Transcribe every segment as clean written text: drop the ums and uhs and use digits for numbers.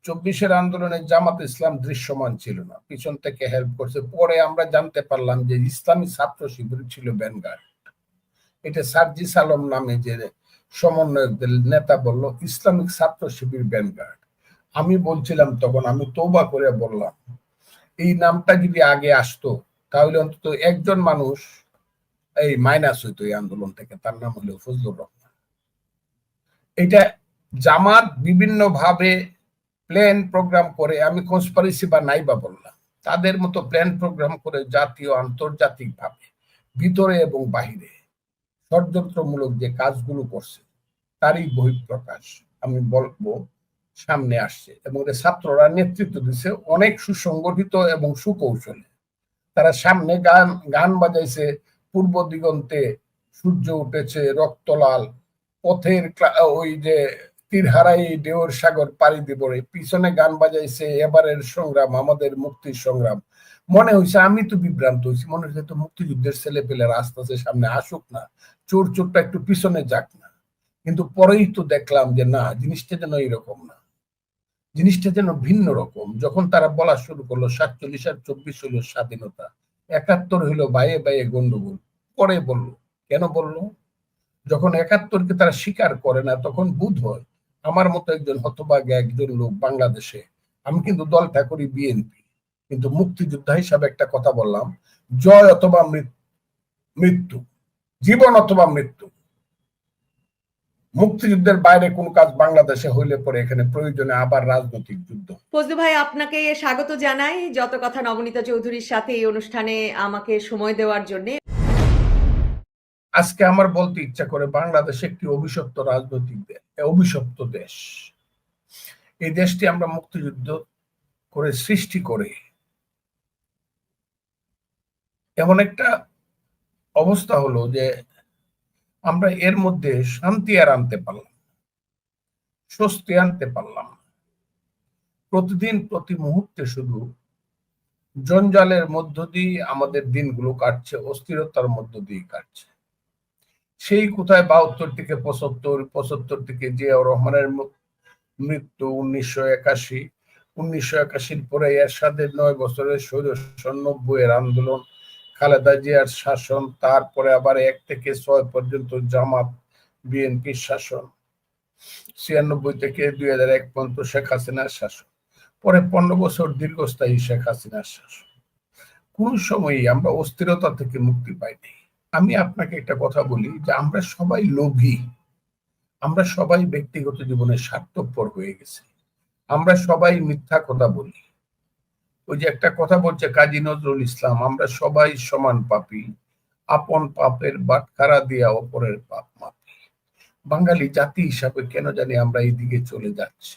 চব্বিশের আন্দোলনে জামাত ইসলাম দৃশ্যমান ছিল না, পিছন থেকে হেল্প করছে। পরে আমরা জানতে পারলাম যে ইসলামী ছাত্র শিবির ছিল ভ্যানগার্ড। এটা সার্জিস আলম নামে যে সমন্বয়কদের নেতা বলল ইসলামিক ছাত্র শিবির ভ্যানগার্ড। আমি বলছিলাম তখন, আমি তওবা করে বললাম এই নামটা যদি আগে আসতো তাহলে অন্তত একজন মানুষ এই মাইনাস হইতো এই আন্দোলন থেকে, তার নাম হলো ফজলুর রহমান। এটা জামাত বিভিন্ন ভাবে প্ল্যান প্রোগ্রাম করে, আমি কনস্পিরেসি বা নাইবা বললাম, তাদের মতো প্ল্যান প্রোগ্রাম করে জাতীয় আন্তর্জাতিক ভাবে ভিতরে এবং বাহিরে ষড়যন্ত্রমূলক যে কাজগুলো করছে তারই বহিঃপ্রকাশ আমি বলবো সামনে আসছে। এবং ছাত্ররা নেতৃত্ব দিচ্ছে অনেক সুসংগঠিত এবং সুকৌশলে। তারা সামনে গান বাজাইছে, পূর্ব দিগন্তে সূর্য উঠেছে রক্তলাল, পথের ওই যে তীরহারাই ঢেউর সাগর পাড়ি দিব, পিছনে গান বাজাইছে এবারের সংগ্রাম আমাদের মুক্তির সংগ্রাম। মনে হয়েছে, আমি তো বিভ্রান্ত হয়েছি, মনে হচ্ছে তো মুক্তিযুদ্ধের ছেলে পেলেরা আস্তে আস্তে সামনে আসুক না, চোরটা একটু পিছনে যাক না। কিন্তু পরেই তো দেখলাম যে না, জিনিসটা যেন এইরকম না, জিনিসটা যেন ভিন্ন রকম। যখন তারা বলা শুরু করলো 47 আর 24 হইল স্বাধীনতা, 71 হইল বাইয়ে বাইয়ে গন্ডগোল। পরে বলল, কেন বলল? যখন 71-কে তারা স্বীকার করে না তখন বোধ হয় আমার মতো একজন হতভাগা একজন লোক বাংলাদেশে, আমি কিন্তু দলটা করি বিএনপি, কিন্তু মুক্তিযোদ্ধা হিসাবে একটা কথা বললাম, জয় অথবা মৃত্যু, জীবন অথবা মৃত্যু। মুক্তিযুদ্ধের বাইরে কোন কাজ বাংলাদেশে হইলে পরে এখানে প্রয়োজনে আবার রাজনৈতিক যুদ্ধ। ফজলু ভাই, আপনাকে স্বাগত জানাই যত কথা নবনীতা চৌধুরীর সাথে এই অনুষ্ঠানে আমাকে সময় দেওয়ার জন্য। আজকে আমার বলতে ইচ্ছা করে, বাংলাদেশ একটি অভিশপ্ত রাজনৈতিক অভিশপ্ত দেশ। এই দেশটি আমরা মুক্তিযুদ্ধ করে সৃষ্টি করে এমন একটা অবস্থা হলো যে আমরা এর মধ্যে শান্তি আর আনতে পারলাম, স্বস্তি আনতে পারলাম। প্রতিদিন প্রতি মুহূর্তে শুধু জঞ্জালের মধ্য দিয়ে আমাদের দিনগুলো কাটছে, অস্থিরতার মধ্য দিয়ে কাটছে। সেই কোথায় 72 থেকে 75 থেকে জিয়াউর রহমানের মৃত্যু, 1981 পরে এরশাদের 9 বছরের স্বৈরশাসন, 90 আন্দোলন, খালেদা জিয়ার শাসন, তারপরে আবার 1 থেকে 6 পর্যন্ত জামাত বিএনপির শাসন, 96 থেকে 2001 পর্যন্ত শেখ হাসিনার শাসন, পরে 15 বছর দীর্ঘস্থায়ী শেখ হাসিনার শাসন। কোন সময়ই আমরা অস্থিরতা থেকে মুক্তি পাইনি। আমি আপনাকে একটা কথা বলি যে আমরা সবাই লোভী, আমরা সবাই ব্যক্তিগত জীবনে স্বার্থপর হয়ে গেছি, আমরা সবাই মিথ্যা কথা বলি। ওই যে একটা কথা বলছে কাজী নজরুল ইসলাম, আমরা সবাই সমান পাপী, আপন পাপের বাটখারা দিয়া অপরের পাপ মাপি। বাঙালি জাতি হিসাবে কেন জানি আমরা এই দিকে চলে যাচ্ছি।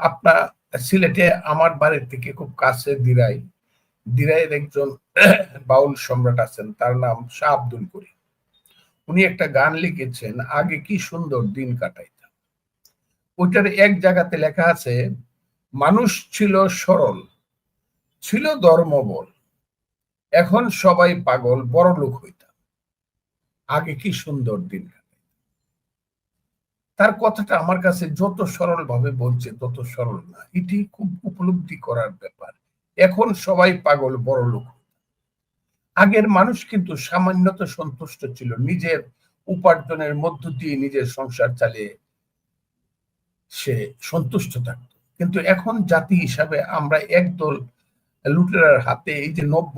আপনার সিলেটে আমার বাড়ির থেকে খুব কাছে দিরাইয়ের একজন বাউল সম্রাট আছেন, তার নাম শাহ আব্দুল করিম। উনি একটা গান লিখেছেন, আগে কি সুন্দর দিন কাটাইতাম। ওইটার এক জায়গাতে লেখা আছে, মানুষ ছিল সরল, ছিল ধর্মবল, এখন সবাই পাগল, বড় লোক হইতাম, আগে কি সুন্দর দিন কাটাইতাম। তার কথাটা আমার কাছে যত সরল ভাবে বলছে তত সরল না, এটি খুব উপলব্ধি করার ব্যাপার। এখন সবাই পাগল, বড় লোক। আগের মানুষ কিন্তু সামান্যত সন্তুষ্ট ছিল, নিজের উপার্জনের মধ্য দিয়ে নিজের সংসার চালিয়ে সে সন্তুষ্ট থাকত। কিন্তু এখন জাতি হিসাবে আমরা একদল লুটেরার হাতে, এই যে নব্য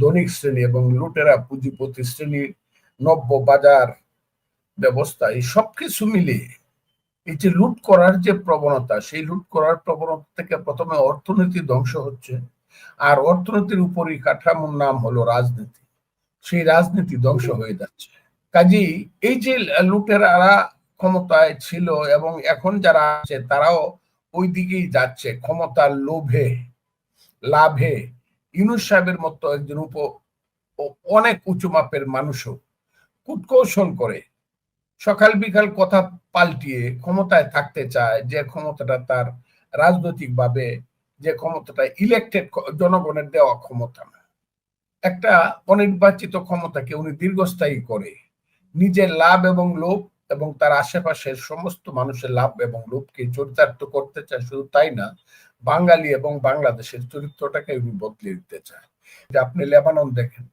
ধনিক শ্রেণী এবং লুটেরা পুঁজিপতি শ্রেণীর নব্য বাজার ব্যবস্থা, এই সবকিছু মিলিয়ে এই যে লুট করার যে প্রবণতা, সেই লুট করার প্রবণতা থেকে প্রথমে অর্থনীতি ধ্বংস হচ্ছে, আর অর্থনীতির উপরই কাঠামোর নাম হলো রাজনীতি, সেই রাজনীতি ধ্বংস হয়ে যাচ্ছে। কাজেই এই যে লুটেরারা ক্ষমতায় ছিল এবং এখন যারা আছে তারাও ওই দিকেই যাচ্ছে, ক্ষমতার লাভে। ইউনূস সাহেবের মতো একজন অনেক উঁচু মাপের মানুষও কূটকৌশল করে সকাল বিকাল কথা পাল্টিয়ে ক্ষমতায় থাকতে চায়, যে ক্ষমতাটা তার রাজনৈতিক ভাবে, যে ক্ষমতাটা ইলেক্টেড জনগণের দেওয়া ক্ষমতা না, একটা অনির্বাচিত ক্ষমতাকে উনি দীর্ঘস্থায়ী করে নিজের লাভ এবং লোভ এবং তার আশেপাশের সমস্ত মানুষের লাভ এবং লোভকে চরিতার্থ করতে চায়। শুধু তাই না, বাঙালি এবং বাংলাদেশের চরিত্রটাকে উনি বদলে দিতে চায়। যে আপনি লেবানন দেখেন,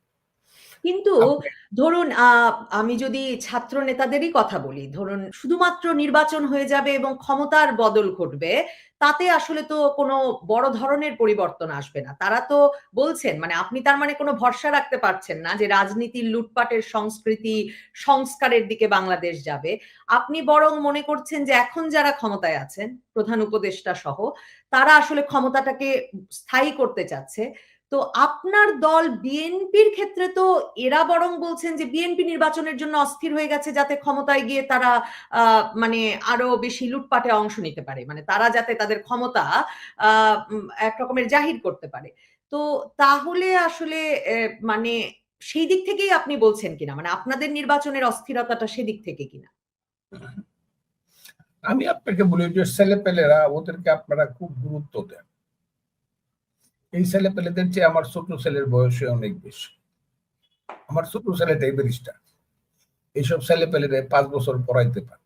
কিন্তু আপনি ধরুন আমি যদি ছাত্র নেতাদেরই কথা বলি, ধরুন শুধুমাত্র নির্বাচন হয়ে যাবে এবং ক্ষমতার বদল ঘটবে, তাতে আসলে তো কোনো বড় ধরনের পরিবর্তন আসবে না। তারা তো বলছেন মানে আপনি তার মানে কোনো ভরসা রাখতে পারছেন না যে রাজনীতির লুটপাটের সংস্কৃতি সংস্কারের দিকে বাংলাদেশ যাবে। আপনি বরং মনে করছেন যে এখন যারা ক্ষমতায় আছেন, প্রধান উপদেষ্টা সহ, তারা আসলে ক্ষমতাটাকে স্থায়ী করতে চাচ্ছে। তো আপনার দল বিএনপির ক্ষেত্রে তো এরা বরং বলছেন যে বিএনপি নির্বাচনের জন্য অস্থির হয়ে গেছে যাতে ক্ষমতায় গিয়ে তারা মানে আরো বেশি লুটপাটে অংশ নিতে পারে, মানে তারা যাতে তাদের ক্ষমতা এক রকমের জাহির করতে পারে। তো তাহলে আসলে মানে সেই দিক থেকেই আপনি বলছেন কিনা, মানে আপনাদের নির্বাচনের অস্থিরতাটা সেদিক থেকে কিনা? আমি আপনাকে বলি যে ছেলেপেলেরা ওদেরকে আপনারা খুব গুরুত্ব দেন। এই ছেলেপেলেদের চেয়ে আমার ছোট ছেলের বয়সে অনেক বেশি। আমার ছোট ছেলেটাই ব্যারিস্টার। এইসব ছেলেপেলেরা 5 বছর পড়াইতে পারে।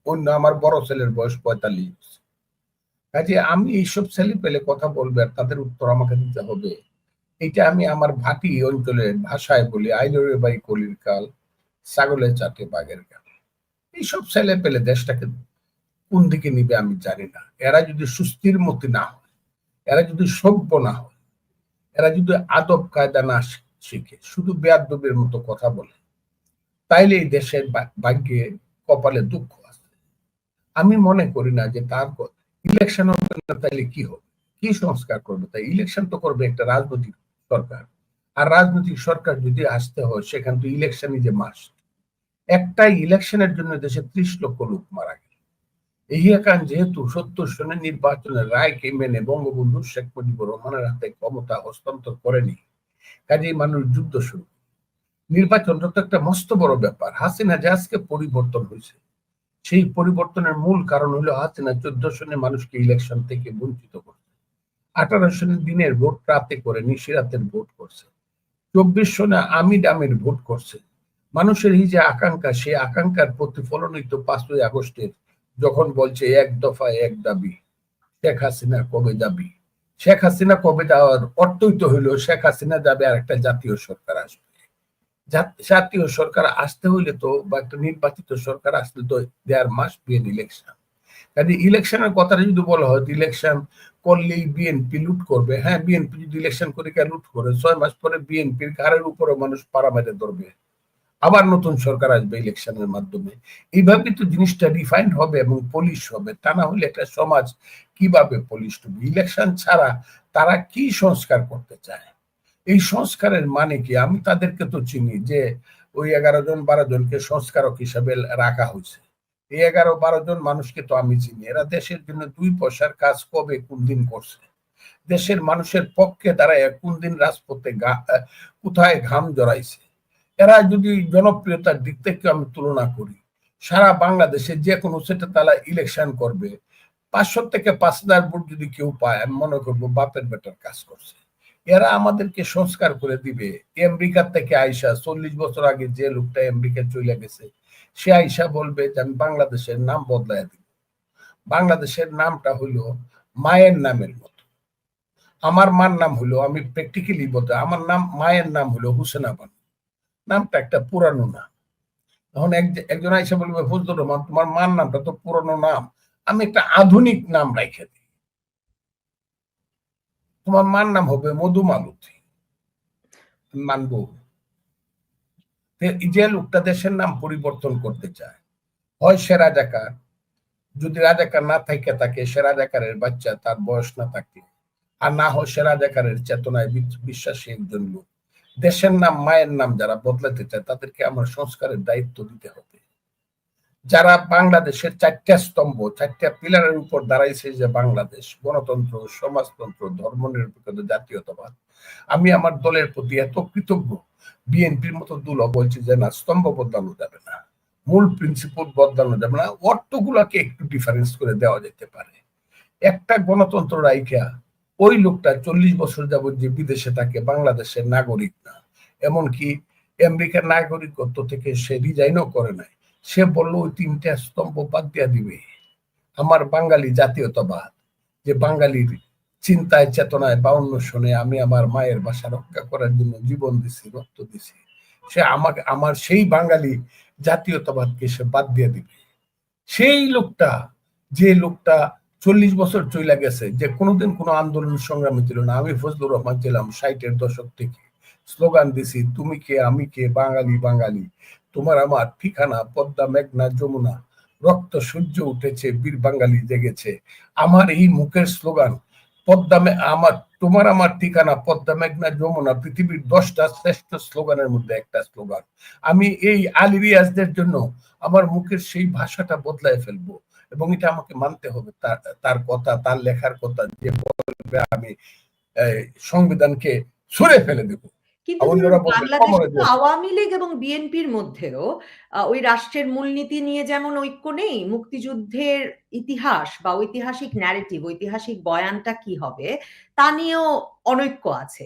অন্য আমার বড় ছেলের বয়স 45। কাজে আমি এইসব ছেলেপেলে কথা বলবে আর তাদের উত্তর আমাকে দিতে হবে, এটা আমি আমার ভাটি অঞ্চলের ভাষায় বলি আইনরে বাই কলির কাল, ছাগলে চাটে বাঘের গাল। এইসব ছেলেপেলে দেশটাকে কোন দিকে নিবে আমি জানি না। এরা যদি সুস্থির মতি না হয়, এরা যদি সভ্য না হয়, এরা যদি আদব কায়দা না শিখে, শুধু বেয়াদবের মতো কথা বলে, তাইলে এই দেশের ভাগ্যে কপালে দুঃখ আছে। আমি মনে করি না যে তার ইলেকশন হবে না, তাইলে কি হবে, কি সংস্কার করবে? তাই ইলেকশন তো করবে একটা রাজনৈতিক সরকার। আর রাজনৈতিক সরকার যদি আসতে হয়, সেখান তো ইলেকশনই যে মাস্ট। একটাই ইলেকশনের জন্য দেশে 30 লক্ষ লোক মারা গেল। এই একান যেহেতু 70 সনের নির্বাচনের রায়কে মেনে বঙ্গবন্ধু শেখ মুজিবুর রহমানের হাতে ক্ষমতা হস্তান্তর করেনি, কাজেই মানুষ যুদ্ধ শুরু। নির্বাচনটা তো একটা মস্ত বড় ব্যাপার। হাসিনা যে আজকে পরিবর্তন হয়েছে, সেই পরিবর্তনের মূল কারণ হলো হাসিনা 14 সনে মানুষকে ইলেকশন থেকে বঞ্চিত করছে। 18 সনের দিনের ভোট রাতে করে নিশিরাতের ভোট করছে। 24 সনে আমির আমির ভোট করছে। মানুষের এই যে আকাঙ্ক্ষা, সেই আকাঙ্ক্ষার প্রতিফলনই তো 5ই আগস্টের যখন বলছে এক দফায় এক দাবি, শেখ হাসিনা কবে যাবি। শেখ হাসিনা কবে যাওয়ার অর্থই তো হইলো শেখ হাসিনা যাবে আর একটা জাতীয় সরকার আসবে। জাতীয় সরকার আসতে হইলে তো, বা একটা নির্বাচিত সরকার আসলে তো there must be an election. কাজে ইলেকশনের কথাটা যদি বলা হয় ইলেকশন করলেই বিএনপি লুট করবে, হ্যাঁ, বিএনপি যদি ইলেকশন করে কে লুট করে, 6 মাস পরে বিএনপির ঘাড়ের উপরে মানুষ পাড়া মেরে ধরবে, আবার নতুন সরকার আসবে ইলেকশনের মাধ্যমে। এইভাবে তো জিনিসটা রিফাইন্ড হবে এবং পলিশ হবে। তা না হলে একটা সমাজ কিভাবে পলিশ হবে? ইলেকশন ছাড়া তারা কি সংস্কার করতে চায়? এই সংস্কারের মানে কি? আমি তাদেরকে তো চিনি যে ওই 11 জন 12 জনকে সংস্কারক হিসাবে রাখা হয়েছে। এই 11 12 জন মানুষকে তো আমি চিনি। এরা দেশের জন্য 2 পয়সার কাজ কবে কোন দিন করছে? দেশের মানুষের পক্ষে দাঁড়ায় কোন দিন রাজপথে কোথায় ঘাম জড়াইছে? এরা যদি জনপ্রিয়তার দিক থেকে আমি তুলনা করি, সারা বাংলাদেশে যে কোনো সেটা তারা ইলেকশন করবে, 500 থেকে 5,000 ভোট যদি কেউ পায়, আমি মনে করবো বাপের বেটার কাজ করছে। এরা আমাদেরকে সংস্কার করে দিবে। আমেরিকার থেকে আইসা 40 বছর আগে যে লোকটা আমেরিকা চলে গেছে, সে আইসা বলবে যে আমি বাংলাদেশের নাম বদলায় দিব। বাংলাদেশের নামটা হইলো মায়ের নামের মতো। আমার মার নাম হলো, আমি প্র্যাকটিক্যালি বলতে, আমার নাম, মায়ের নাম হলো হুসেনা বানু। নামটা একটা পুরানো নাম। তখন একজন আইসা বলবে ফজলুর রহমান তোমার মার নামটা তো পুরানো নাম, আমি একটা আধুনিক নাম রাইখে দিই, তোমার মার নাম হবে মধুমালতী। মানবো? যে লোকটা দেশের নাম পরিবর্তন করতে চায়, হয় সে রাজাকার, যদি রাজাকার না থাকে তাকে সে রাজাকারের বাচ্চা, তার বয়স না থাকে, আর না হয় সে রাজাকারের চেতনায় বিশ্বাসী একজন লোক। দেশের নাম, মায়ের নাম যারা বদলাতে চায় তাদেরকে আমার সংস্কারের দায়িত্ব দিতে হবে। যারা বাংলাদেশের 4টা স্তম্ভ, 4টা পিলারের উপর দাঁড়াইছে, যে বাংলাদেশ, গণতন্ত্র, সমাজতন্ত্র, ধর্মনিরপেক্ষতা, জাতীয়তাবাদ, আমি আমার দলের প্রতি এত কৃতজ্ঞ। বিএনপির মতো দল বলছে যে না, স্তম্ভ বদলানো যাবে না, মূল প্রিন্সিপাল বদলানো যাবে না, অর্থগুলাকে একটু ডিফারেন্স করে দেওয়া যেতে পারে। একটা গণতন্ত্র রাইখা ওই লোকটা 40 বছর যাবত যে বিদেশে থাকে, বাংলাদেশের নাগরিক না, এমনকি আমেরিকার নাগরিকত্ব থেকে সে রিজাইনও করে নাই, সে বলল ওই 3টা স্তম্ভ বাদ দিয়া দিবে। আমার বাঙালি জাতীয়তাবাদ, যে বাঙালির চিন্তায় চেতনায় 52 সনে আমি আমার মায়ের ভাষা রক্ষা করার জন্য জীবন দিছি, রক্ত দিছি, সে আমাকে আমার সেই বাঙালি জাতীয়তাবাদকে সে বাদ দিয়ে দিবে। সেই লোকটা, যে লোকটা 40 বছর চলে গেছে, যে কোনোদিন কোনো আন্দোলন সংগ্রামী ছিল না। আমি ফজলুর রহমান ছিলাম 60-এর দশক থেকে, স্লোগান দিছি তুমি কে আমি কে, বাঙালি বাঙালি, তোমার আমার ঠিকানা পদ্মা মেঘনা যমুনা, রক্ত সূর্য উঠেছে বীর বাঙালি জেগেছে। আমার এই মুখের স্লোগান আমার তোমার আমার ঠিকানা পদ্মা মেঘনা যমুনা পৃথিবীর 10টা শ্রেষ্ঠ স্লোগানের মধ্যে একটা স্লোগান। আমি এই আলী রিয়াজদের জন্য আমার মুখের সেই ভাষাটা বদলায় ফেলবো, এবং এটা আমাকে মানতে হবে। তার কথা, তার লেখার কথা, যে বলবে আমি সংবিধানকে ছুঁড়ে ফেলে দেবো। কিন্তু অন্যরা বলবে বাংলাদেশে তো আওয়ামী লীগ এবং বিএনপির মধ্যেও ওই রাষ্ট্রের মূলনীতি নিয়ে যেমন ঐক্য নেই, মুক্তিযুদ্ধের ইতিহাস বা ঐতিহাসিক ন্যারেটিভ, ঐতিহাসিক বয়ানটা কি হবে তা নিয়েও অনৈক্য আছে।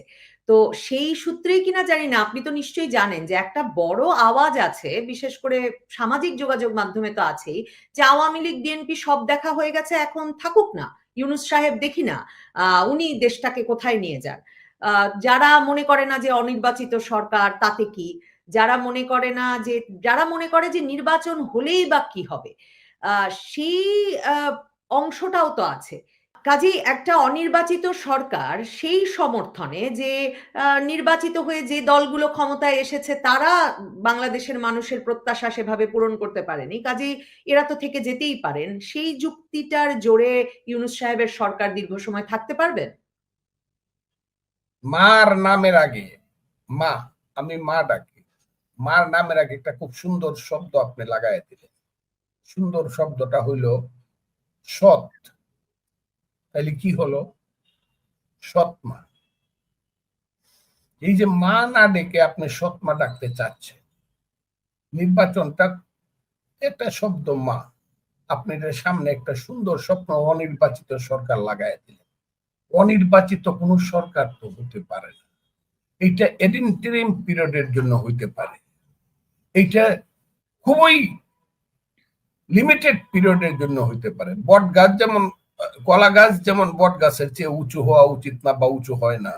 তো সেই সূত্রেই কিনা জানি না, আপনি তো নিশ্চয়ই জানেন যে একটা বড় আওয়াজ আছে, বিশেষ করে সামাজিক যোগাযোগ মাধ্যমে তো আছেই, যে আওয়ামী লীগ বিএনপি সব দেখা হয়ে গেছে, এখন থাকুক না, ইউনূস সাহেব দেখি না উনি দেশটাকে কোথায় নিয়ে যান। যারা মনে করে না যে অনির্বাচিত সরকার তাতে কি, যারা মনে করে না যে, যারা মনে করে যে নির্বাচন হলেই বা কি হবে, সেই অংশটাও তো আছে। কাজেই একটা অনির্বাচিত সরকার সেই সমর্থনে যে নির্বাচিত হয়ে যে দলগুলো ক্ষমতায় এসেছে তারা বাংলাদেশের মানুষের প্রত্যাশা সেভাবে পূরণ করতে পারেনি, কাজেই এরা তো থেকে যেতেই পারেন, সেই যুক্তিটার জোরে ইউনূস সাহেবের সরকার দীর্ঘ সময় থাকতে পারবেন। মার নামের আগে, মা, আমি মা ডাকি, মার নামের আগে একটা খুব সুন্দর শব্দ আপনি লাগাই দিলেন। সুন্দর শব্দটা হইল সৎ। তাহলে কি হলো? সৎ মা। এই যে মা না ডেকে আপনি সৎ মা ডাকতে চাচ্ছেন, নির্বাচনটা একটা শব্দ মা, আপনি এটার সামনে একটা সুন্দর স্বপ্ন অনির্বাচিত সরকার লাগাই দিলেন। অনির্বাচিত কোন সরকার তো হতে পারে না, এটা ইন্টারিম পিরিয়ডের জন্য হইতে পারে, এটা খুবই লিমিটেড পিরিয়ডের জন্য হইতে পারে। বট গাছ যেমন, কলা গাছ যেমন বট গাছের চেয়ে উঁচু হওয়া উচিত না বা উঁচু হয় না,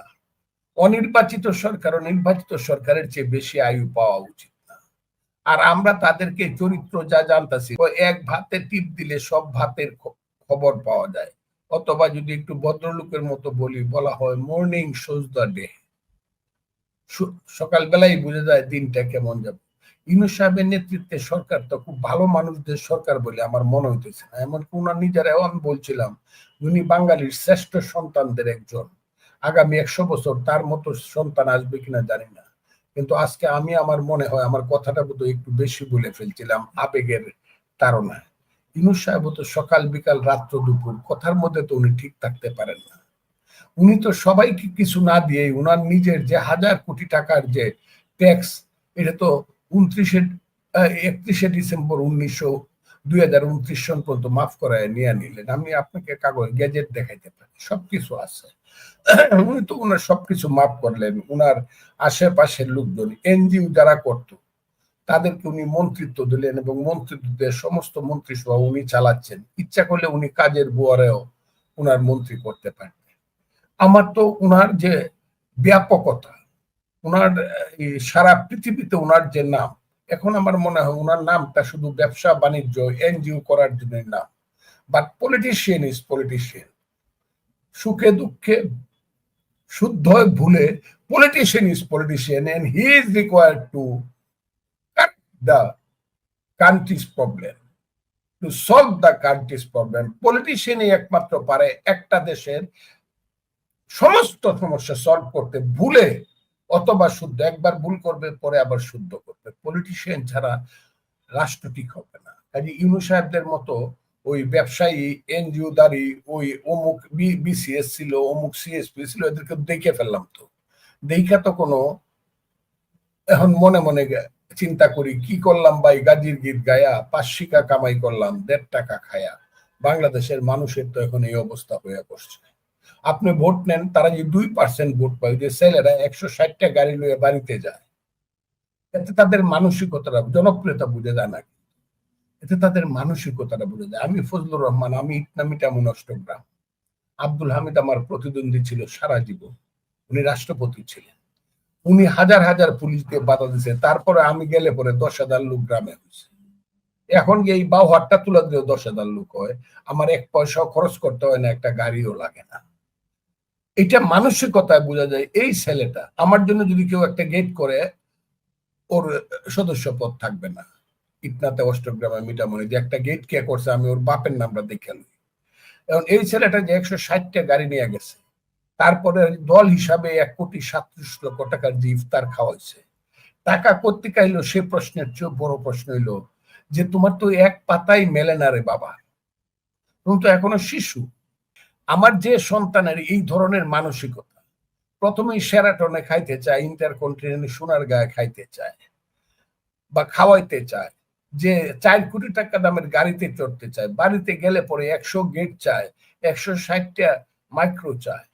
অনির্বাচিত সরকার ও নির্বাচিত সরকারের চেয়ে বেশি আয়ু পাওয়া উচিত না। আর আমরা তাদেরকে চরিত্র যা জানতাছি, এক ভাতে টিপ দিলে সব ভাতের খবর পাওয়া যায়, অথবা যদি একটু ভদ্রলোকের মতো বলা হয় মর্নিং শোজ দ্য ডে, সকালবেলাই বুঝে যায় দিনটা কেমন যাবে। ইউনূস সাহেবের নেতৃত্বে সরকার তো খুব ভালো মানুষদের সরকার বলে আমার মনে হইতেছে না। এমনকি উনার নিজেরাও আমি বলছিলাম উনি বাঙালির শ্রেষ্ঠ সন্তানদের একজন, আগামী 100 বছর তার মতো সন্তান আসবে কিনা জানি না। কিন্তু আজকে আমি, আমার মনে হয় আমার কথাটা বোধহয় একটু বেশি বলে ফেলছিলাম আবেগের তাড়নায়। ইউনূস সাহেব তো সকাল বিকাল রাত্র দুপুর কথার মধ্যে তো উনি ঠিক থাকতে পারেন না। উনি তো সবাইকে কিছু না দিয়ে উনার নিজের যে 1000 কোটি টাকার যে ট্যাক্স, এটা তো 31শে ডিসেম্বর 2029 সন পর্যন্ত মাফ করায় নিয়ে নিলেন। আমি আপনাকে কাগজ গ্যাজেট দেখাইতে পারি, সবকিছু আছে। উনি তো উনার সবকিছু মাফ করলেন। উনার আশেপাশের লোকজন, এনজিও যারা করত তাদেরকে উনি মন্ত্রিত্ব দিলেন, এবং মন্ত্রিত্বের সমস্ত মন্ত্রিসভা উনি চালাচ্ছেন। ইচ্ছা করলে উনি কাজের বুয়ারেও উনার মন্ত্রী করতে পারেন। আমার তো উনার যে ব্যাপকতা, উনার সারা পৃথিবীতে উনার যে নাম, এখন আমার মনে হয় উনার নামটা শুধু ব্যবসা বাণিজ্য এনজিও করার জন্য নাম, বাট পলিটিশিয়ান ইজ পলিটিশিয়ান। সুখে দুঃখে শুদ্ধ ভুলে politician is politician, and he is required to cut the country's problem, to solve the country's problem. পলিটিশিয়ানই একমাত্র পারে একটা দেশের সমস্ত সমস্যা সলভ করতে, ভুলে অথবা শুদ্ধ, একবার ভুল করবে পরে আবার শুদ্ধ করবে। পলিটিশিয়ান ছাড়া রাষ্ট্র ঠিক হবে না। কাজে ইউনূস সাহেবদের মতো ওই ব্যবসায়ী এনজিও দারি, ওই অমুক বিসিএস ছিল, অমুক সিএসপি ছিল, এদেরকে দেখে ফেললাম। তো দেখা তো কোনো, এখন মনে মনে চিন্তা করি কি করলাম ভাই, গাজীর গীত গায়া 5 শিকা কামাই করলাম 1.5 টাকা খায়া। বাংলাদেশের মানুষের তো এখন এই অবস্থা হয়ে বসছে। আপনি ভোট নেন, তারা যে 2% ভোট পায়, যে ছেলেরা 160টা গাড়ি লয়ে বাড়িতে যায়, এতে তাদের মানসিকতাটা, জনপ্রিয়তা বুঝে যায় না। এতে তাদের মানসিকতাটা বোঝা যায়। আমি ফজলুর রহমান, আমি ইটনামিটামন অষ্টগ্রাম। আব্দুল হামিদ আমার প্রতিদ্বন্দ্বী ছিল সারা জীবন, উনি রাষ্ট্রপতি ছিলেন, উনি হাজার হাজার পুলিশ দিয়ে বাধা দিচ্ছে, তারপরে আমি গেলে পরে 10,000 লোক গ্রামে হয়েছে। এখন এই বাউহাটটা তুলে দিলেও 10,000 লোক হয়, আমার 1 পয়সাও খরচ করতে হয় না, একটা গাড়িও লাগে না। এটা মানসিকতায় বোঝা যায়। এই ছেলেটা আমার জন্য যদি কেউ একটা গেট করে, ওর সদস্য পদ থাকবে না। ইটনাতে অষ্টগ্রামে মিটামণি যে একটা গেট কে করছে, আমি ওর বাপের নামটা দেখে লই। এখন এই ছেলেটা যে 160টা গাড়ি নিয়ে গেছে, তারপরে দল হিসাবে 1,37,00,000 টাকার যে ইফতার খাওয়াইছে, টাকা কোত্থেকে আইলো সে প্রশ্নের চেয়ে বড় প্রশ্ন হইলো যে তোমার তো এক পাতাই মেলে না রে বাবা, তুমি তো এখনো শিশু। আমার যে সন্তানের এই ধরনের মানসিকতা, প্রথমেই শেরাটনে খাইতে চায়, ইন্টারকন্টিনেন্টাল সোনার গায়ে খাইতে চায় বা খাওয়াইতে চায়, যে 4 কোটি টাকা দামের গাড়িতে চড়তে চায়, বাড়িতে গেলে পরে 100 গেট চায়, 160টা মাইক্রো চায়।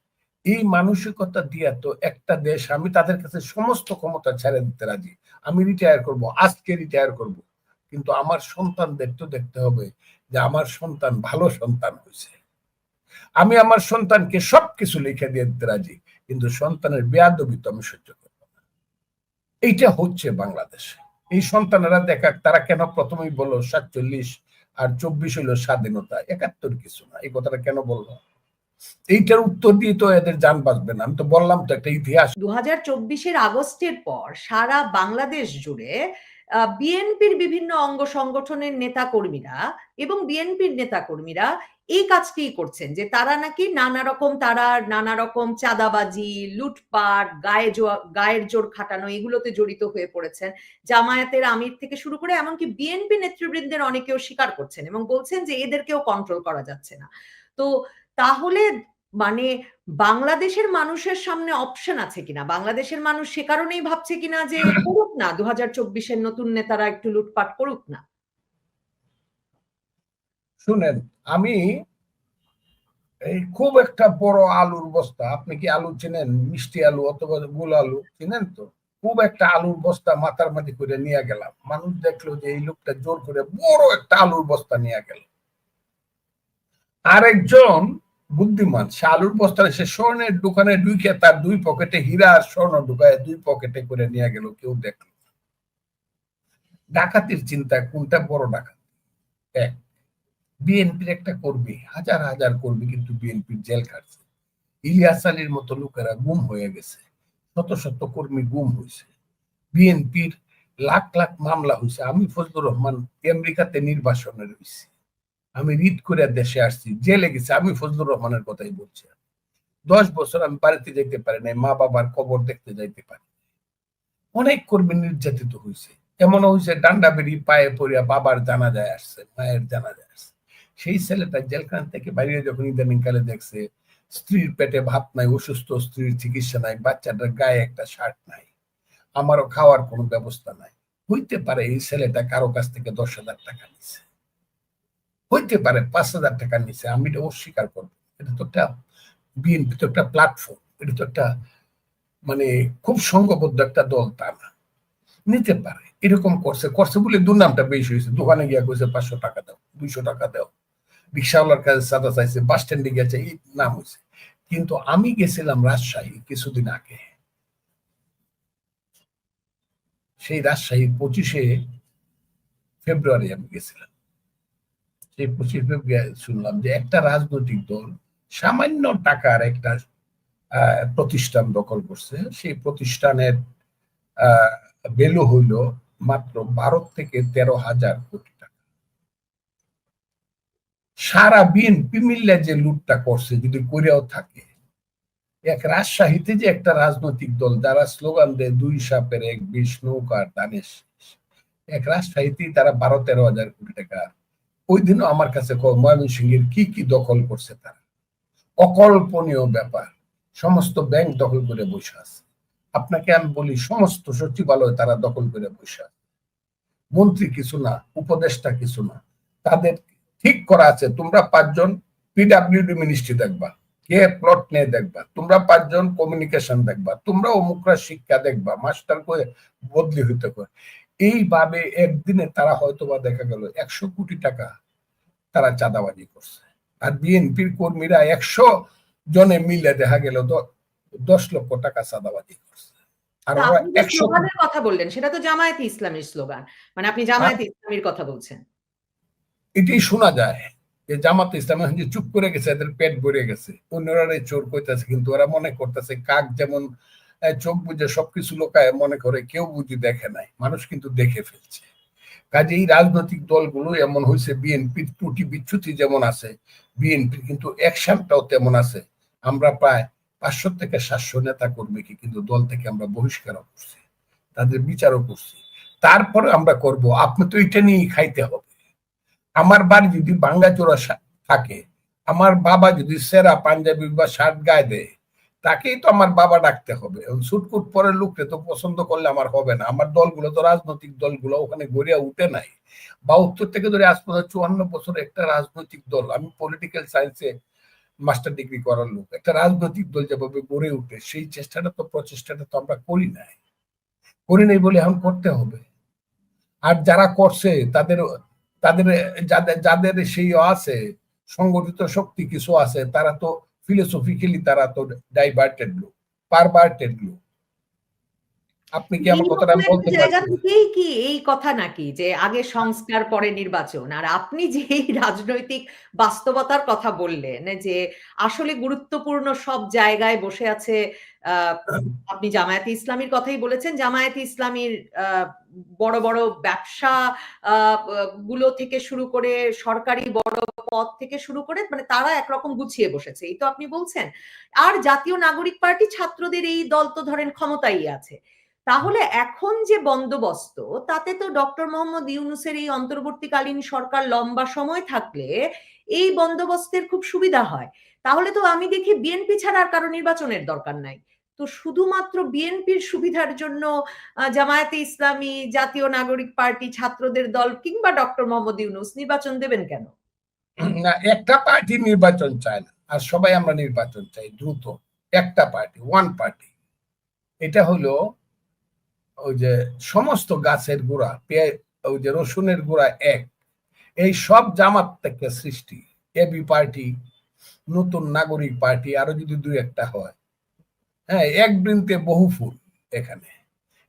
এই মানসিকতা দিয়া তো একটা দেশ, আমি তাদের কাছে সমস্ত ক্ষমতা ছেড়ে দিতে রাজি। আমি রিটায়ার করব, আজকে রিটায়ার করব, কিন্তু আমার সন্তানদের তো দেখতে হবে যে আমার সন্তান ভালো সন্তান হয়েছে। আমি আমার সন্তানকে সবকিছু লিখে দিয়ে দিতে রাজি, কিন্তু সন্তানের বেয়াদবি তো আমি সহ্য করব না। এইটা হচ্ছে বাংলাদেশে। এই সন্তানেরা দেখা, তারা কেন প্রথমেই বললো 47 আর 24 হইলো স্বাধীনতা, 71 কিছু না, এই কথাটা কেন বললো? এইটার উত্তর দিয়ে তো এদের জান বাঁচবে না। আমি তো বললাম তো একটা ইতিহাস। 2024 আগস্টের পর সারা বাংলাদেশ জুড়ে বিএনপির বিভিন্ন অঙ্গ সংগঠনের নেতাকর্মীরা এবং বিএনপির নেতাকর্মীরা এই কাজটি করছেন, যে তারা নাকি নানা রকম চাঁদাবাজি, লুটপাট, গায়ের জোর খাটানো, এগুলোতে জড়িত হয়ে পড়েছেন। জামায়াতের আমির থেকে শুরু করে এমনকি বিএনপি নেতৃবৃন্দের অনেকেও স্বীকার করছেন এবং বলছেন যে এদেরকেও কন্ট্রোল করা যাচ্ছে না। তো তাহলে মানে বাংলাদেশের মানুষের সামনে অপশন আছে কিনা? বাংলাদেশের মানুষ সে কারণেই ভাবছে কিনা যে করুক না, 2024 নতুন নেতারা একটু লুটপাট করুক না? শুনেন, আমি এই খুব একটা বড় আলুর বস্তা, আপনি কি আলু চেনেন? মিষ্টি আলু অথবা গোল আলু চিনেন তো? খুব একটা আলুর বস্তা মাথার মাঝে করে নিয়ে গেলাম। মানুষ দেখলো যে এই লোকটা জোর করে বড় একটা আলুর বস্তা নিয়ে গেল। আরেকজন বুদ্ধিমান, সে আলুর বস্তা, সে স্বর্ণের দোকানে ঢুকে তার 2 পকেটে হীরা আর স্বর্ণ ঢুকায় 2 পকেটে করে নিয়ে গেল। কেউ দেখলো? ডাকাতির চিন্তা কোনটা বড় ডাকাত? এক, বিএনপির একটা কর্মী, হাজার হাজার কর্মী কিন্তু বিএনপির জেল খাটছে। ইলিয়াস আলীর মতো লোকেরা গুম হয়ে গেছে, শত শত কর্মী গুম হয়েছে, বিএনপির লাখ লাখ মামলা হয়েছে। আমি ফজলুর রহমান আমেরিকাতে নির্বাসনে রয়েছি, আমি রিট করে দেশে আসছি, জেলে গেছি। আমি ফজলুর রহমানের কথাই বলছি। 10 বছর আমি বাড়িতে যাইতে পারি নাই, মা বাবার কবর দেখতে যাইতে পারি। অনেক কর্মী নির্যাতিত হয়েছে, এমনও হয়েছে ডান্ডা বেরিয়ে পায়ে পড়িয়া বাবার জানাজায় আসছে, মায়ের জানাজায় আসছে। সেই ছেলেটা জেলখানা থেকে বাইরে যখন ইদানিং কালে দেখছে স্ত্রীর পেটে ভাত নাই, অসুস্থ স্ত্রীর চিকিৎসা নাই, বাচ্চাটার গায়ে একটা শার্ট নাই, আমারও খাওয়ার কোনো ব্যবস্থা নাই, হইতে পারে এই ছেলেটা কারো কাছ থেকে 10,000 টাকা নিছে, হইতে পারে 5,000 টাকা নিছে, আমি এটা অস্বীকার করবো। এটা তো একটা বিএনপি তো একটা প্ল্যাটফর্ম, এটা তো একটা মানে খুব সংঘবদ্ধ একটা দল, তা না, নিতে পারে। এরকম করছে করছে বলে দুর্নামটা বেশি হয়েছে। দোকানে গিয়া কইছে 500 টাকা দাও, 200 টাকা দাও, রিক্সাওয়ালার কাছে চাঁদা চাইছে, বাস স্ট্যান্ডে গেছে, এই নাম হয়েছে। কিন্তু আমি গেছিলাম রাজশাহী কিছুদিন আগে, সেই রাজশাহী 25শে ফেব্রুয়ারি আমি গেছিলাম। সেই 25 ফেব্রুয়ারি শুনলাম যে একটা রাজনৈতিক দল সামান্য টাকার একটা প্রতিষ্ঠান দখল করছে। সেই প্রতিষ্ঠানের ভ্যালু হইল মাত্র 12 থেকে 13,000 কোটি টাকা। সারা বিএনপি মিল্লা যে লুটটা করছে, যদি করেও থাকে, এক রাজশাহীতে যে একটা রাজনৈতিক দল যারা স্লোগান দেয় 2 সাপের 1 বিষ, নৌকার দানেশ, এক রাজশাহীতেই তারা 12-13,000 কোটি টাকা। ওই দিনও আমার কাছে ময়মনসিংহের কি কি দখল করছে তারা, অকল্পনীয় ব্যাপার। সমস্ত ব্যাংক দখল করে বসে আছে। আপনাকে আমি বলি, সমস্ত সচিবালয় তারা দখল করে বসে আছে। মন্ত্রী কিছু না, উপদেষ্টা কিছু না, তাদের ঠিক করা আছে তোমরা 5 জন পিডব্লিউডি মিনিস্ট্রি দেখবা, কে প্লট নিয়ে দেখবা, তোমরা 5 জন কমিউনিকেশন দেখবা, তোমরা অমুকরা শিক্ষা দেখবা, মাস্টার করে বদলি হইতে করে। এইভাবে একদিনে তারা হয়তোবা দেখা গেল 100 কোটি টাকা তারা চাঁদাবাজি করছে। আর বিএনপির কর্মীরা 100 জনে মিলে দেখা গেল 10 লক্ষ টাকা চাঁদাবাজি করছে। আর ওরা আপনি যে 100 স্লোগানের কথা বললেন সেটা তো জামায়াতে ইসলামীর স্লোগান, মানে আপনি জামায়াতে ইসলামীর কথা বলছেন। এটাই শোনা যায় যে জামাতে ইসলামী যে চুপ করে গেছে, এদের পেট ভরে গেছে, অন্যরা চোর কইতেছে, কিন্তু ওরা মনে করতেছে কাক যেমন চোখ বুঝে সবকিছু লোকায় মনে করে, কেউ বুঝি দেখে নাই, মানুষ কিন্তু দেখে ফেলছে। কাজে এই রাজনৈতিক দলগুলো এমন হয়েছে, বিএনপির ত্রুটি বিচ্যুতি যেমন আছে, বিএনপির কিন্তু অ্যাকশনটাও তেমন আছে। আমরা প্রায় 500 থেকে 700 নেতা কর্মীকে কিন্তু দল থেকে আমরা বহিষ্কারও করছি, তাদের বিচারও করছি। তারপরে আমরা করব, আপনি তো এটা নিয়েই খাইতে হবে। আমার বাড়ি যদি বাঙ্গাচোরা থাকে, আমার বাবা যদি সেরা পাঞ্জাবি বা শার্ট গায়ে দেয়, তাকেই তো আমার বাবা ডাকতে হবে। সুটকুট পরের লোককে তো পছন্দ করলে আমার হবে না। আমার দলগুলো তো, রাজনৈতিক দলগুলো ওখানে গড়িয়া উঠে নাই। 72 থেকে ধরে আজ পর্যন্ত 54 বছর একটা রাজনৈতিক দল, আমি পলিটিক্যাল সায়েন্সে মাস্টার ডিগ্রি করার লোক, একটা রাজনৈতিক দল যেভাবে গড়ে উঠে, সেই প্রচেষ্টাটা তো আমরা করি নাই বলে এখন করতে হবে। আর যারা করছে তাদের তাদের যাদের যাদের সেই আছে, সংগঠিত শক্তি কিছু আছে, তারা তো ফিলোসফিক্যালি তারা তো ডাইভার্টেড লোক, পারভার্টেড লোক। আপনি কি আমার কথাটা বলতে জায়গা পারছেন? থেকেই কি এই কথা নাকি যে আগে সংস্কার পরে নির্বাচন? আর আপনি যে এই রাজনৈতিক বাস্তবতার কথা বললেন যে আসলে গুরুত্বপূর্ণ সব জায়গায় বসে আছে, আপনি জামায়াতে ইসলামীর কথাই বলেছেন। জামায়াতে ইসলামীর বড় বড় ব্যবসা গুলো থেকে শুরু করে সরকারি বড় পদ থেকে শুরু করে, মানে তারা একরকম গুছিয়ে বসেছে, এই তো আপনি বলছেন। আর জাতীয় নাগরিক পার্টি, ছাত্রদের এই দল তো ধরেন ক্ষমতায় আছে। তাহলে এখন যে বন্দোবস্ত, তাতে তো ডক্টর মোহাম্মদ ইউনূসের এই অন্তর্বর্তীকালীন সরকার লম্বা সময় থাকলে এই বন্দোবস্তের খুব সুবিধা হয়। তাহলে তো আমি দেখি বিএনপি ছাড়া আর কারো নির্বাচনের দরকার নাই। তো শুধুমাত্র বিএনপির সুবিধার জন্য জামায়াতে ইসলামী, জাতীয় নাগরিক পার্টি, ছাত্রদের দল কিংবা ডক্টর মোহাম্মদ ইউনূস নির্বাচন দেবেন কেন? না, একটা পার্টি নির্বাচন চায় না, আর সবাই আমরা নির্বাচন চাই দ্রুত। একটা পার্টি, ওয়ান পার্টি। এটা হলো ওই যে সমস্ত গাছের গোড়া, ওই যে রসুনের গোড়া এক, এই সব জামাত থেকে সৃষ্টি। এবি পার্টি, নতুন নাগরিক পার্টি, আরো যদি দুই একটা হয়, হ্যাঁ, এক বৃন্তে বহু ফুল। এখানে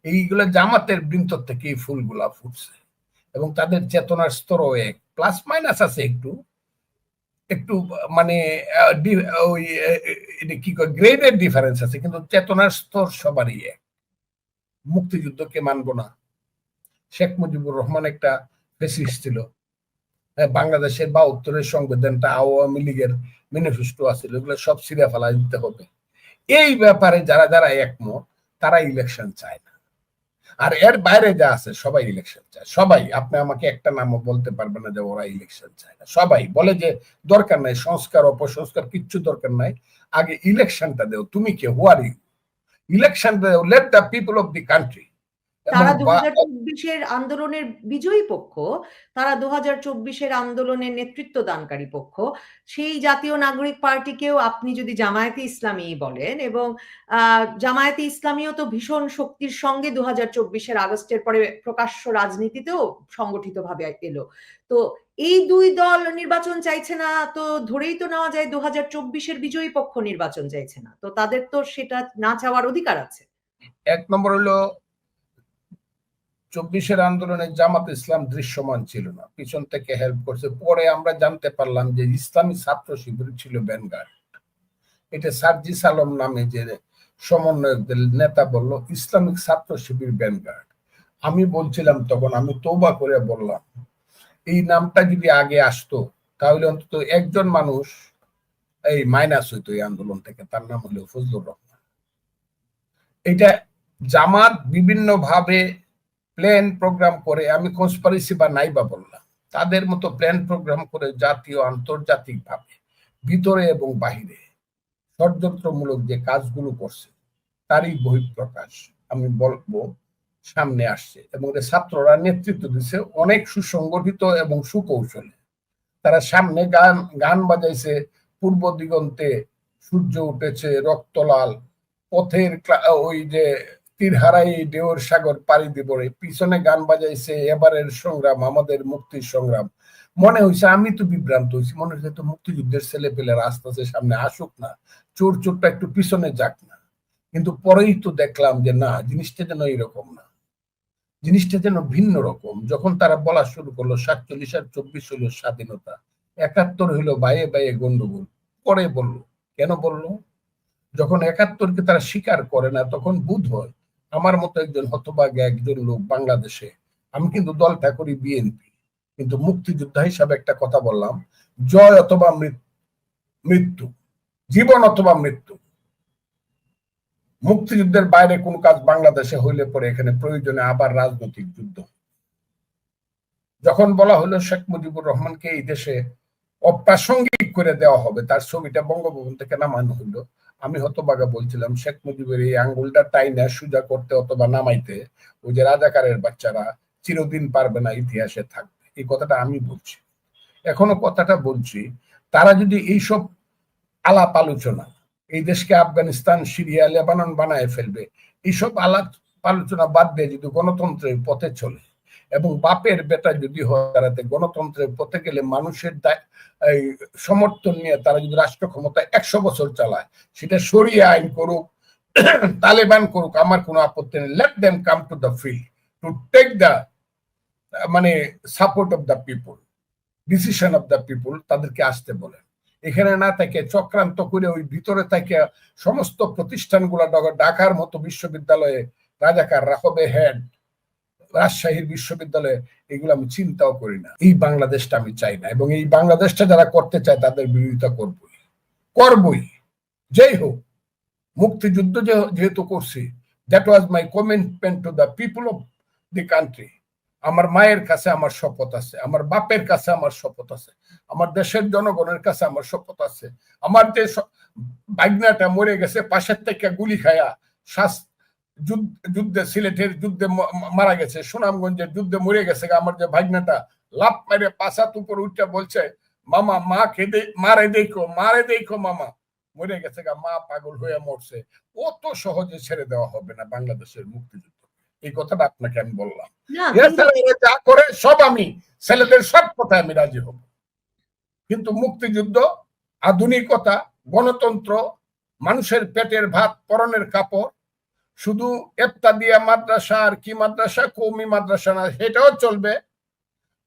এইগুলো জামাতের বৃন্ত থেকে এই ফুলগুলা ফুটছে, এবং তাদের চেতনার স্তরও এক, প্লাস মাইনাস আছে একটু একটু, মানে ওই কি গ্রেডের ডিফারেন্স আছে, কিন্তু চেতনার স্তর সবারই এক। মুক্তিযুদ্ধকে মানব না, শেখ মুজিবুর রহমান একটা ফেসিস্ট ছিল, বাংলাদেশের 72-এর সংবিধানটা আওয়ামী লীগের ম্যানিফেস্টো আছে, এগুলো সব ছিঁড়ে ফেলা দিতে হবে। এই ব্যাপারে যারা যারা একমত, তারা ইলেকশন চায় না। আর এর বাইরে যা আছে সবাই ইলেকশন চায়। সবাই, আপনি আমাকে একটা নামও বলতে পারবেন না যে ওরা ইলেকশন চায় না। সবাই বলে যে দরকার নাই সংস্কার অপসংস্কার, কিচ্ছু দরকার নাই, আগে ইলেকশনটা দেও। তুমি কে, হু আর ইউ? ইলেকশন দেও, let the people of the country. তারা 2024-এর আন্দোলনের বিজয়ী পক্ষ, তারা 2024-এর আন্দোলনের নেতৃত্ব দানকারী পক্ষ। সেই জাতীয় নাগরিক পার্টিকেও আপনি যদি জামায়াতে ইসলামী বলেন, এবং জামায়াতে ইসলামীও তো ভীষণ শক্তির সঙ্গে 2024-এর আগস্টের পরে প্রকাশ্য রাজনীতিতেও সংগঠিতভাবে এলো। তো এই দুই দল নির্বাচন চাইছে না, তো ধরেই তো নেওয়া যায় 2024-এর বিজয়ী পক্ষ নির্বাচন চাইছে না। তো তাদের তো সেটা না চাওয়ার অধিকার আছে। এক নম্বর হলো 24-এর আন্দোলনে জামাত ইসলাম দৃশ্যমান ছিল না, পিছন থেকে হেল্প করছে। পরে আমরা জানতে পারলাম যে ইসলামী ছাত্র শিবির ছিল ভ্যানগার্ড। এটা সার্জিস আলম নামে যে সমন্বয়কদের নেতা বলল ইসলামিক ছাত্র শিবির ভ্যানগার্ড। আমি বলছিলাম তখন, আমি তওবা করে বললাম, এই নামটা যদি আগে আসতো তাহলে অন্তত একজন মানুষ এই মাইনাস হইতো এই আন্দোলন থেকে, তার নাম হলো ফজলুর রহমান। এটা জামাত বিভিন্ন ভাবে প্ল্যান প্রোগ্রাম করে, আমি কনস্পিরেসি বা নাই বা বললাম, তাদের মতো প্ল্যান প্রোগ্রাম করে জাতীয় আন্তর্জাতিক ভাবে ভিতরে এবং বাহিরে ষড়যন্ত্রমূলক যে কাজগুলো করছে, তারই বহিঃপ্রকাশ আমি বলবো সামনে আসছে। এবং ছাত্ররা নেতৃত্ব দিচ্ছে অনেক সুসংগঠিত এবং সুকৌশলে। তারা সামনে গান বাজাইছে, পূর্ব দিগন্তে সূর্য উঠেছে রক্তলাল, পথের ওই যে তীর হারাই ঢেউর সাগর পাড়ি দিব রে, পিছনে গান বাজাইছে এবারের সংগ্রাম আমাদের মুক্তির সংগ্রাম। মনে হয়েছে, আমি তো বিভ্রান্ত হয়েছি, মনে হয়েছে তো মুক্তিযুদ্ধের ছেলে পেলেরা আস্তে আস্তে সামনে আসুক না, চোর চোরটা একটু পিছনে যাক না। কিন্তু পরেই তো দেখলাম যে না, জিনিসটা যেন এরকম না, জিনিসটা যেন ভিন্ন রকম। যখন তারা বলা শুরু করলো 47 আর 24 হইল স্বাধীনতা, 71 হইলো বাইয়ে বাইয়ে গন্ডগোল, পরে বললো কেন বললো? যখন 71-কে তারা স্বীকার করে না, তখন বোধ হয় আমার মতো একজন হতভাগা একজন লোক বাংলাদেশে, আমি কিন্তু দলটা করি বিএনপি, কিন্তু মুক্তিযোদ্ধা হিসাবে একটা কথা বললাম, জয় অথবা মৃত্যু, জীবন অথবা মৃত্যু। মুক্তিযুদ্ধের বাইরে কোন কাজ বাংলাদেশে হইলে পরে এখানে প্রয়োজনে আবার রাজনৈতিক যুদ্ধ। যখন বলা হলো শেখ মুজিবুর রহমানকে এই দেশে অপ্রাসঙ্গিক করে দেওয়া হবে, তার ছবিটা বঙ্গভবন থেকে নামানো হইলো, আমি হতবাগা বলছিলাম শেখ মুজিবের এই আঙ্গুলটা টাইনা সুজা করতে অথবা নামাইতে ওই যে রাজাকারের বাচ্চারা চিরদিন পারবে না, ইতিহাসে থাকবে। এই কথাটা আমি বলছি, এখনো কথাটা বলছি। তারা যদি এইসব আলাপ আলোচনা এই দেশকে আফগানিস্তান, সিরিয়া, লেবানন বানায় ফেলবে, এইসব আলাপ আলোচনা বাদ দিয়ে যদি গণতন্ত্রের পথে চলে এবং বাপের বেটা যদি হয়, তারাতে গণতন্ত্রের পথে গেলে মানুষের সমর্থন নিয়ে তারা যদি রাষ্ট্র ক্ষমতায় 100 বছর চালায়, সেটা শরিয়া আইন করুক, তালেবান করুক, আমার কোনো আপত্তি নেই। Let them come to the field to take the support of the people, decision of the people, তাদেরকে আসতে বলেন। এখানে না থেকে চক্রান্ত করে ওই ভিতরে থেকে সমস্ত প্রতিষ্ঠানগুলো, ঢাকার মতো বিশ্ববিদ্যালয়ে রাজাকাররা হবে হেড, রাজশাহীর বিশ্ববিদ্যালয়ে, এগুলো আমি চিন্তাও করি না। এই বাংলাদেশটা আমি চাই না, এবং এই বাংলাদেশটা যারা করতে চায় তাদের বিরোধিতা করবই। যেই হোক, মুক্তিযুদ্ধ যেহেতু করছি, that was my commitment to the people of the country. আমার মায়ের কাছে আমার শপথ আছে, আমার বাপের কাছে আমার শপথ আছে, আমার দেশের জনগণের কাছে আমার শপথ আছে। আমার যে ভাগনাটা মরে গেছে পাশের থেকে গুলি খায়া, যুদ্ধে, সিলেটের যুদ্ধে মারা গেছে, সুনামগঞ্জের যুদ্ধে মরে গেছে, আমার যে ভাগনাটা লাভ মেরে পাশাত উপর উঠে বলছে, মামা মারে দেখো মামা, মরে গেছে, মা পাগল হয়ে মরছে। অত সহজে ছেড়ে দেওয়া হবে না বাংলাদেশের মুক্তিযুদ্ধ। এই কথাটা আপনাকে আমি বললাম। যা করে সব, আমি ছেলেদের সব কথা আমি রাজি হব, কিন্তু মুক্তিযুদ্ধ, আধুনিকতা, গণতন্ত্র, মানুষের পেটের ভাত, পরনের কাপড়, শুধু এফতাদিয়া মাদ্রাসা আর কি মাদ্রাসা, কওমি মাদ্রাসা না, সেটাও চলবে।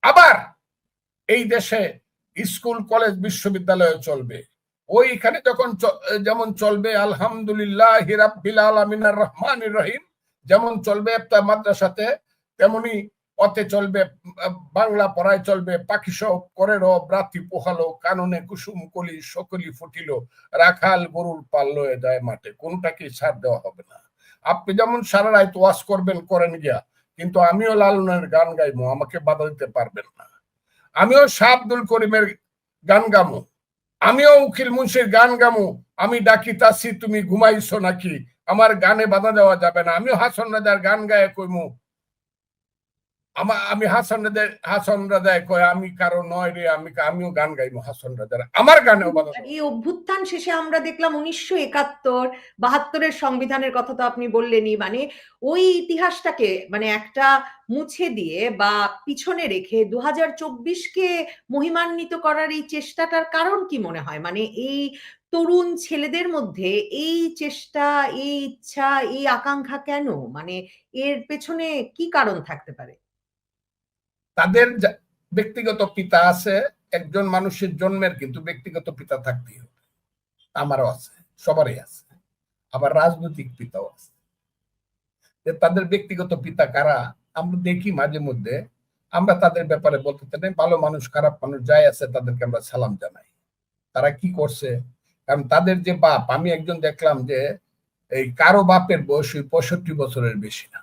আবার এই দেশে স্কুল, কলেজ, বিশ্ববিদ্যালয় চলবে। ওইখানে যখন যেমন চলবে আলহামদুলিল্লাহি রাব্বিল আলামিন আর রহমানির রহিম, যেমন চলবে একটা মাদ্রাসাতে, তেমনি অতে চলবে, বাংলা পড়ায় চলবে, পাখি সব করে রব রাতি পোহালো, কাননে কুসুম কলি সকলি ফুটিল, রাখাল গরুর পাল লয়ে যায় মাঠে, কোনটাকে ছাড় দেওয়া হবে না। আপনি যেমন সারা রাত ওয়াজ করবেন, করেন গিয়া, কিন্তু আমিও লালনের গান গাইবো, আমাকে বাধা দিতে পারবেন না। আমিও শাহ আব্দুল করিমের গান গামো, আমিও উকিল মুন্সির গান গামো, আমি ডাকি তাসি তুমি ঘুমাইছো নাকি, আমার গানে বাধা দেওয়া যাবে না। আমিও হাসন রাজার গান গায়ে কইমু, আমি হাসন রাজায় কয় আমি কারো নয় রে, আমিও গান গাইবো হাসন রাজার, আমার গানেও বাধা। এই অভ্যুত্থান শেষে আমরা দেখলাম 1971, 72-এর সংবিধানের কথা তো আপনি বললেনই, মানে ওই ইতিহাসটাকে একটা মুছে দিয়ে বা পিছনে রেখে 2024-কে মহিমান্বিত করার এই চেষ্টাটার কারণ কি মনে হয়? এই তরুণ ছেলেদের মধ্যে এই চেষ্টা, এই ইচ্ছা, এই আকাঙ্ক্ষা কেন? এর পেছনে কি কারণ থাকতে পারে? তাদের ব্যক্তিগত পিতা আছে, একজন মানুষের জন্মের কিন্তু ব্যক্তিগত পিতা থাকতেই হবে, আমারও আছে, সবারই আছে। আবার রাজনৈতিক পিতাও আছে। তাদের ব্যক্তিগত পিতা কারা আমরা দেখি মাঝে মধ্যে, আমরা তাদের ব্যাপারে বলতে চাই, ভালো মানুষ খারাপ মানুষ যাই আছে তাদেরকে আমরা সালাম জানাই। তারা কি করছে, কারণ তাদের যে বাপ, আমি একজন দেখলাম যে এই কারো বাপের বয়স 65 বছরের বেশি না,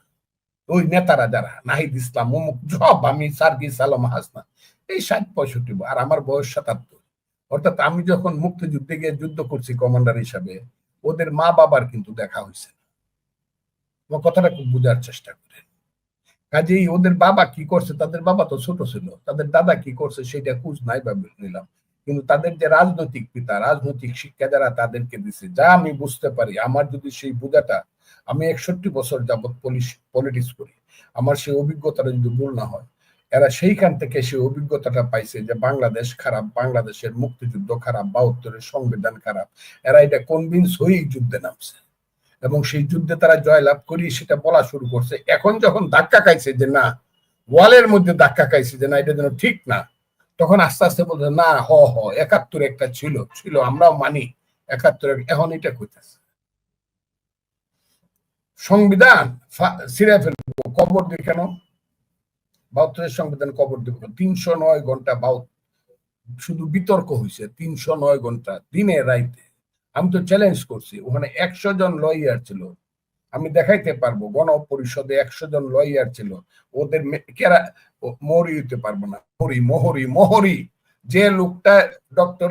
ওই নেতারা যারা নাহিদ ইসলাম অমুক সব, আমি সার্গিস আলম হাসনা, এই 60-65, আর আমার বয়স 77। অর্থাৎ আমি যখন মুক্তিযুদ্ধে গিয়ে যুদ্ধ করছি কমান্ডার হিসাবে, ওদের মা বাবার কিন্তু দেখা হয়েছে। কথাটা খুব বোঝার চেষ্টা করে। কাজেই ওদের বাবা কি করছে, তাদের বাবা তো ছোট ছিল, তাদের দাদা কি করছে সেটা খোঁজ নাই বা নিলাম, কিন্তু তাদের যে রাজনৈতিক পিতা, রাজনৈতিক শিক্ষা যারা তাদেরকে দিছে, যা আমি বুঝতে পারি, আমার যদি সেই বোঝাটা আমি 61 বছর যাবৎ পলিটিক্স করি। আমার সেই অভিজ্ঞতাটা যদি ভুল না হয়, এরা সেইখান থেকে সেই অভিজ্ঞতাটা পাইছে যে বাংলাদেশ খারাপ, বাংলাদেশের মুক্তিযুদ্ধ খারাপ, 72-এর সংবিধান খারাপ। এরা এটা কনভিন্স হয়েই যুদ্ধে নামছে এবং সেই যুদ্ধে তারা জয়লাভ করি সেটা বলা শুরু করছে। এখন যখন ধাক্কা খাইছে যে না, ওয়ালের মধ্যে ধাক্কা খাইছে যে না, এটা যেন ঠিক না, তখন আস্তে আস্তে বলছে না, 71 একটা ছিল আমরাও মানি 71, এখন এটা কইতেছে সংবিধান ছিঁড়ে ফেলবো, কবর দিয়ে কেন? 72-এর সংবিধান কবর দিব? 309 ঘন্টা শুধু বিতর্ক হয়েছে, 309 ঘন্টা দিনে রাইতে। আমি তো চ্যালেঞ্জ করছি, ওখানে 100 জন লয়ার ছিল, আমি দেখাইতে পারবো গণ পরিষদে 100 জন লয়ার ছিল, ওদের কেরা মরি হইতে পারবো না। মোহরি যে লোকটা ডক্টর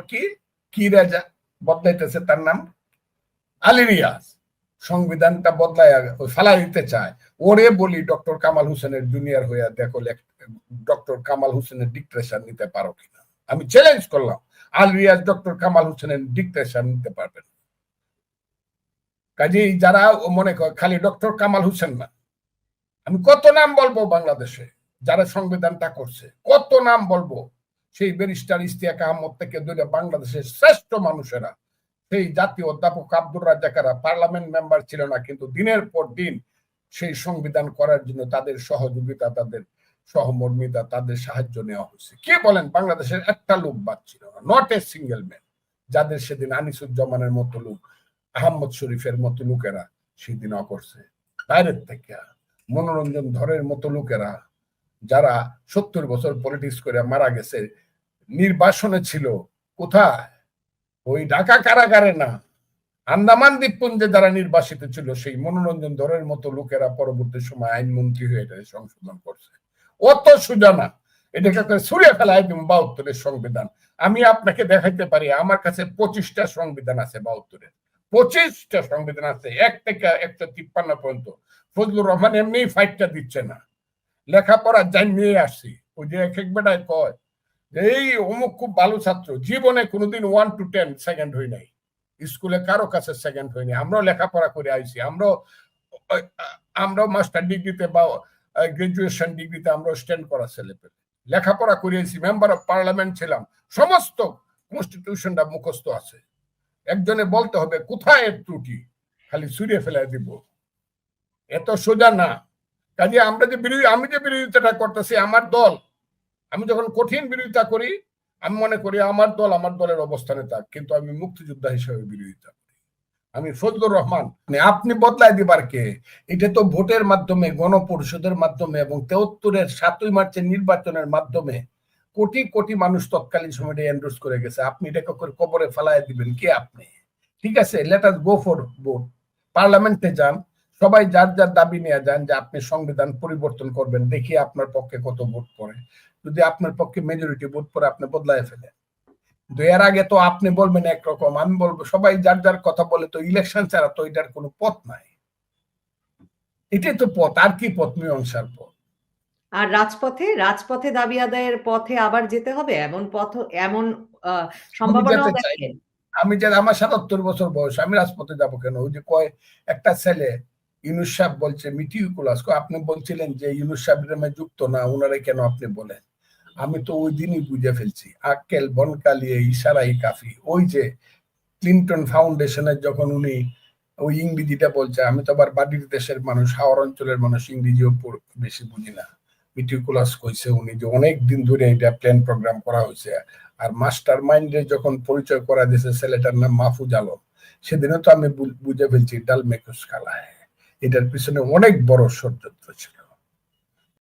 কি রাজা বদলাইতেছে, তার নাম আলী রিয়াজ, সংবিধানটা বদলায় ফালাই দিতে চায়, ওরে বলি ডক্টর কামাল হোসেনের জুনিয়র হইয়া দেখো ডক্টর কামাল হোসেনের ডিক্টেশন নিতে পারো কিনা। আমি চ্যালেঞ্জ করলাম, আলী রিয়াজ ডক্টর কামাল হোসেনের ডিক্টেশন নিতে পারবেন। কাজেই যারা মনে করে খালি ডক্টর কামাল হোসেন না, আমি কত নাম বলবো বাংলাদেশে যারা সংবিধানটা করছে, কত নাম বলবো। সেই ব্যারিস্টার ইশতিয়াক আহমদ থেকে ধরে বাংলাদেশের শ্রেষ্ঠ মানুষেরা, সেই জাতীয় অধ্যাপক আব্দুর রাজ্জাকারা পার্লামেন্ট মেম্বার ছিল না, কিন্তু দিনের পর দিন সেই সংবিধান করার জন্য তাদের সহযোগিতা, তাদের সহমর্মিতা, তাদের সাহায্য নেওয়া হয়েছে। কে বলেন বাংলাদেশের একটা লোক বাদ ছিল না, নট এ সিঙ্গেল ম্যান, যাদের সেদিন আনিসুজ্জামানের মতো লোক, আহমদ শরীফের মতো লোকেরা সেদিন করছে। বাইরের থেকে মনোরঞ্জন ধরের মতো লোকেরা যারা 70 বছর পলিটিক্স করে মারা গেছে, নির্বাসনে ছিল কোথায়? ওই ঢাকা কারাগারে না, আন্দামান দ্বীপপুঞ্জে যারা নির্বাসিত ছিল, সেই মনোরঞ্জন ধরের মতো লোকেরা পরবর্তী সময় আইনমন্ত্রী হয়ে এটা সংশোধন করছে। অত সোজা না, এটাকে ছুঁড়ে ফেলা একদম 72-এর সংবিধান। আমি আপনাকে দেখাইতে পারি, আমার কাছে 25টা সংবিধান আছে 72-এর, 25টা সংবিধান আছে, 1 থেকে 153 পর্যন্ত। ফজলুর রহমান এমনি ফাইটটা দিচ্ছে না, লেখাপড়া জানিয়ে আসছি। ওই যে এক বেটায় কয় এই অমুক খুব ভালো ছাত্র, জীবনে কোনোদিন 1 to 10 সেকেন্ড হই নাই, স্কুলে কারো কাছে সেকেন্ড হয়নি। আমরাও লেখাপড়া করে আইছি, আমরাও মাস্টার ডিগ্রিতে বা গ্রাজুয়েশন ডিগ্রিতে আমরাও স্ট্যান্ড করা ছেলে পেলে লেখাপড়া করে আইছি, মেম্বার অফ পার্লামেন্ট ছিলাম, সমস্ত কনস্টিটিউশনটা মুখস্থ আছে। একজনে বলতে হবে কোথায় এর ত্রুটি, খালি ছুঁড়ে ফেলে দিব, এত সোজা না। কাজে আমি যে বিরোধিতাটা করতেছি, আমার দল, আমি যখন কঠিন বিরোধিতা করি, আমি মনে করি আমার দল আমার দলের অবস্থানে থাক, কিন্তু আমি মুক্তিযোদ্ধা হিসেবে বিরোধিতা করি। আমি ফজলুর রহমান, আপনি বদলায় দিবার কে? এটা তো ভোটের মাধ্যমে, গণপরিষদের মাধ্যমে এবং 73-এর 7ই মার্চের নির্বাচনের মাধ্যমে কোটি কোটি মানুষ তৎকালীন সময় এন্ডোর্স করে গেছে। আপনি এটাকে কবরে ফেলায় দিবেন কে আপনি? ঠিক আছে, let us go for vote, পার্লামেন্টে যান, সবাই যার যার দাবি নিয়ে যান যে আপনি সংবিধান পরিবর্তন করবেন, দেখি আপনার পক্ষে কত ভোট পড়ে। যদি আপনার পক্ষে মেজরিটি ভোট পড়ে, আপনি বদলায় ফেলেন। এর আগে তো আপনি বলবেন একরকম, আমি বলবো, সবাই যার যার কথা বলে, তো ইলেকশন ছাড়া তো এটার কোনো পথ নাই। এটাই তো পথ, আর কি পথ? মীমাংসার পথ। আর রাজপথে দাবি আদায়ের পথে আবার যেতে হবে, এমন সম্ভাবনাও দেখেন? আমি যে আমার 77 বছর বয়স, আমি রাজপথে যাবো কেন? ওই যে কয় একটা ছেলে, ইউনুস সাহেব বলছে মিটিকুলাস, আপনি বলছিলেন যে ইউনুস সাহেবের যুক্ত না, উনারে কেন আপনি বলেন? আমি তো ওই দিনই বুঝে ফেলছি, আক্কেল বনকালিয়ে ইশারাই কাফি। ওই যে ক্লিন্টন ফাউন্ডেশনের যখন উনি ওই ইংরেজিটা বলছে, আমি তো আবার বাড়ির দেশের মানুষ, হাওড় অঞ্চলের মানুষ, ইংরেজিও বেশি বুঝি না। মিটিকুলাস কইছে উনি যে অনেক দিন ধরে এটা প্ল্যান প্রোগ্রাম করা হয়েছে। আর মাস্টার মাইন্ডে যখন পরিচয় করা দিয়েছে ছেলেটার নাম মাহফুজ আলম, সেদিনও তো আমি বুঝে ফেলছি ডাল মেকুস খালায়, এটার পিছনে অনেক বড় ষড়যন্ত্র ছিল।